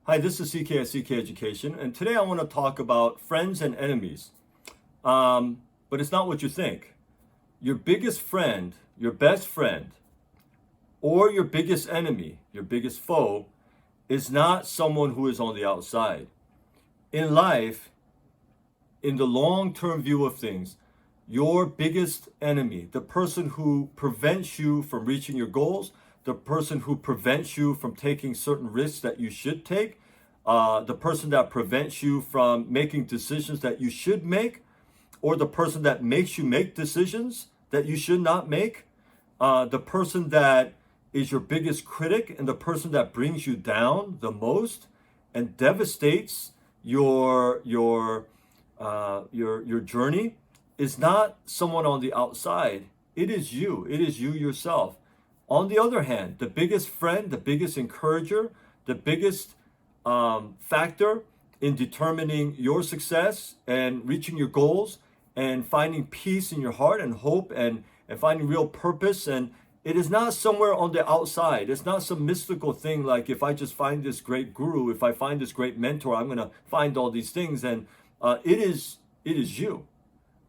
Hi, this is CK at CK Education, and today I want to talk about friends and enemies. But it's not what you think. Your biggest friend, your best friend, or your biggest enemy, your biggest foe, is not someone who is on the outside. In life, in the long-term view of things, your biggest enemy, the person who prevents you from reaching your goals, the person who prevents you from taking certain risks that you should take, the person that prevents you from making decisions that you should make, or the person that makes you make decisions that you should not make, the person that is your biggest critic and the person that brings you down the most and devastates your journey is not someone on the outside. It is you. It is you yourself. On the other hand, the biggest friend, the biggest encourager, the biggest factor in determining your success and reaching your goals and finding peace in your heart and hope and finding real purpose. And it is not somewhere on the outside. It's not some mystical thing like if I just find this great guru, if I find this great mentor, I'm going to find all these things. And it is you.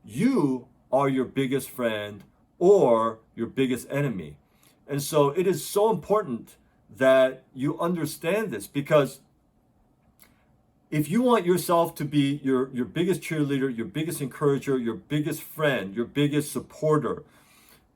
You are your biggest friend or your biggest enemy. And so it is so important that you understand this, because if you want yourself to be your biggest cheerleader, your biggest encourager, your biggest friend, your biggest supporter,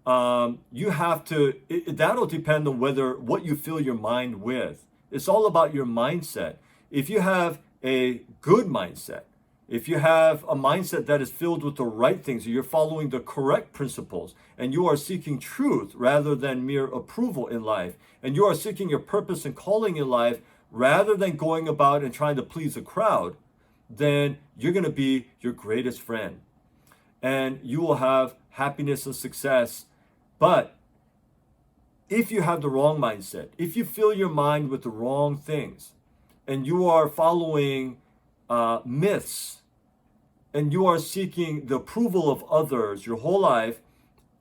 you have to, that'll depend on what you fill your mind with. It's all about your mindset. If you have a good mindset, if you have a mindset that is filled with the right things, you're following the correct principles, and you are seeking truth rather than mere approval in life, and you are seeking your purpose and calling in life rather than going about and trying to please a crowd, then you're going to be your greatest friend. And you will have happiness and success. But if you have the wrong mindset, if you fill your mind with the wrong things, and you are following myths, and you are seeking the approval of others your whole life,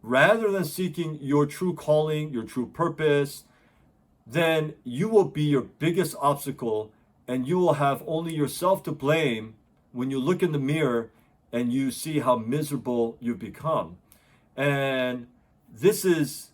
rather than seeking your true calling, your true purpose, then you will be your biggest obstacle, and you will have only yourself to blame when you look in the mirror and you see how miserable you've become. And this is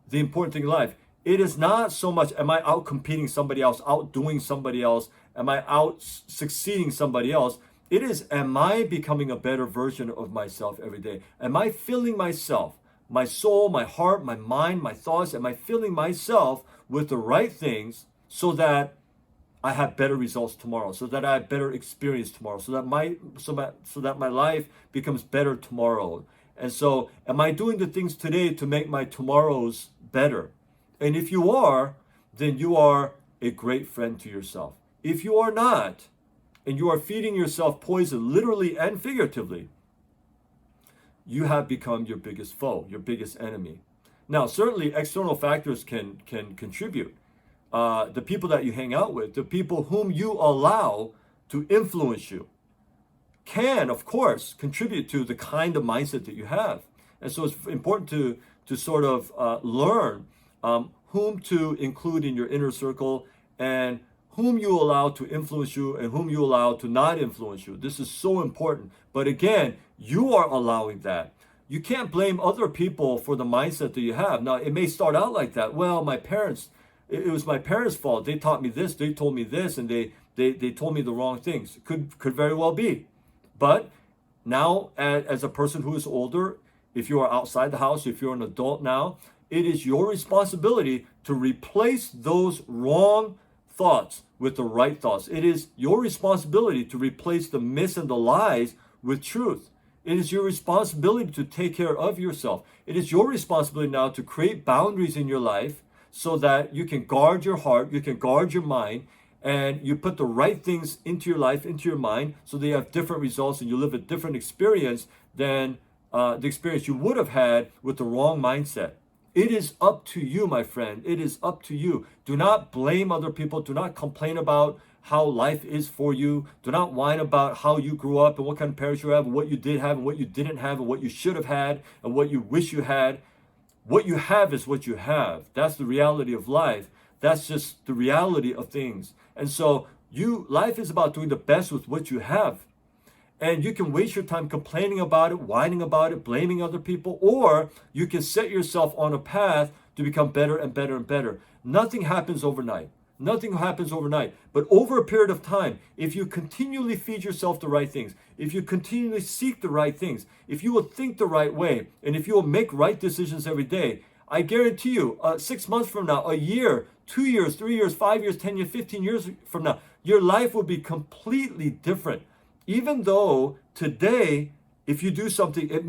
the important thing in life. It is not so much, am I out competing somebody else, outdoing somebody else? Am I out succeeding somebody else? It is, am I becoming a better version of myself every day? Am I filling myself, my soul, my heart, my mind, my thoughts, am I filling myself with the right things so that I have better results tomorrow, so that I have better experience tomorrow, so that my life becomes better tomorrow? And so, am I doing the things today to make my tomorrows better? And if you are, then you are a great friend to yourself. If you are not, and you are feeding yourself poison, literally and figuratively, you have become your biggest foe, your biggest enemy. Now, certainly external factors can contribute. The people that you hang out with, the people whom you allow to influence you, can, of course, contribute to the kind of mindset that you have. And so it's important to sort of learn whom to include in your inner circle and whom you allow to influence you and whom you allow to not influence you. This is so important. But again, you are allowing that. You can't blame other people for the mindset that you have. Now, it may start out like that. Well, my parents, it was my parents' fault. They taught me this, they told me this, and they told me the wrong things. Could very well be. But now, as a person who is older, if you are outside the house, if you're an adult now, it is your responsibility to replace those wrong thoughts with the right thoughts. It is your responsibility to replace the myths and the lies with truth. It is your responsibility to take care of yourself. It is your responsibility now to create boundaries in your life so that you can guard your heart, you can guard your mind, and you put the right things into your life, into your mind, so that you have different results and you live a different experience than the experience you would have had with the wrong mindset. It is up to you, my friend. It is up to you. Do not blame other people. Do not complain about how life is for you. Do not whine about how you grew up and what kind of parents you have and what you did have and what you didn't have and what you should have had and what you wish you had. What you have is what you have. That's the reality of life. That's just the reality of things. And so Life is about doing the best with what you have. And you can waste your time complaining about it, whining about it, blaming other people, or you can set yourself on a path to become better and better and better. Nothing happens overnight. Nothing happens overnight. But over a period of time, if you continually feed yourself the right things, if you continually seek the right things, if you will think the right way, and if you will make right decisions every day, I guarantee you, 6 months from now, a year, 2 years, 3 years, 5 years, 10 years, 15 years from now, your life will be completely different. Even though today, if you do something, you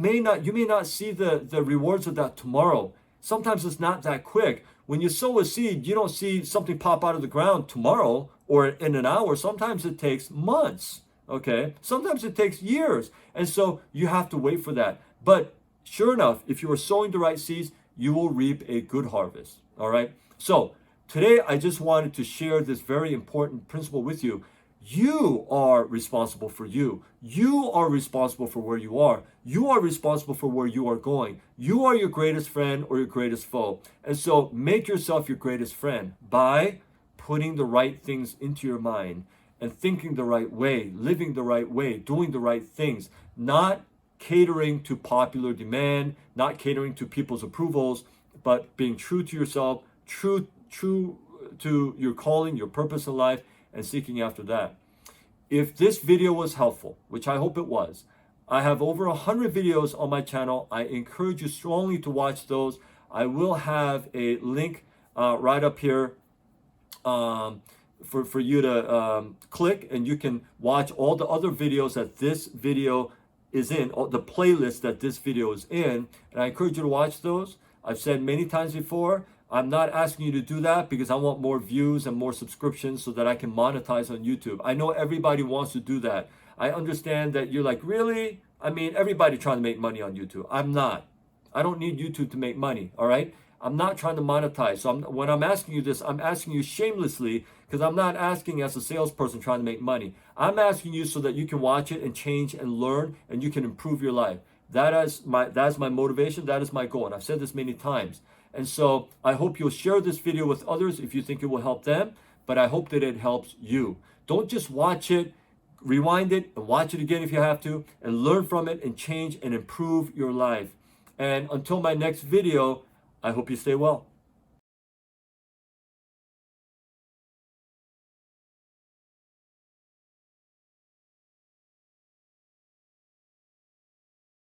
may not see the rewards of that tomorrow. Sometimes it's not that quick. When you sow a seed, you don't see something pop out of the ground tomorrow or in an hour. Sometimes it takes months, okay? Sometimes it takes years. And so you have to wait for that. But sure enough, if you are sowing the right seeds, you will reap a good harvest, all right? So today, I just wanted to share this very important principle with you. You are responsible for you. You are responsible for where you are. You are responsible for where you are going. You are your greatest friend or your greatest foe. And so make yourself your greatest friend by putting the right things into your mind and thinking the right way, living the right way, doing the right things, not catering to popular demand, not catering to people's approvals, but being true to yourself, true to your calling, your purpose in life, and seeking after that. If this video was helpful, which I hope it was, I have over 100 videos on my channel. I encourage you strongly to watch those. I will have a link right up here for you to click, and you can watch all the other videos that this video is in, the playlist that this video is in, and I encourage you to watch those. I've said many times before, I'm not asking you to do that because I want more views and more subscriptions so that I can monetize on YouTube. I know everybody wants to do that. I understand that you're like, really? I mean, everybody trying to make money on YouTube. I'm not. I don't need YouTube to make money, all right? I'm not trying to monetize. So when I'm asking you this, I'm asking you shamelessly because I'm not asking as a salesperson trying to make money. I'm asking you so that you can watch it and change and learn and you can improve your life. That is my motivation. That is my goal. And I've said this many times. And so I hope you'll share this video with others if you think it will help them, but I hope that it helps you. Don't just watch it, rewind it and watch it again if you have to, and learn from it and change and improve your life. And until my next video, I hope you stay well.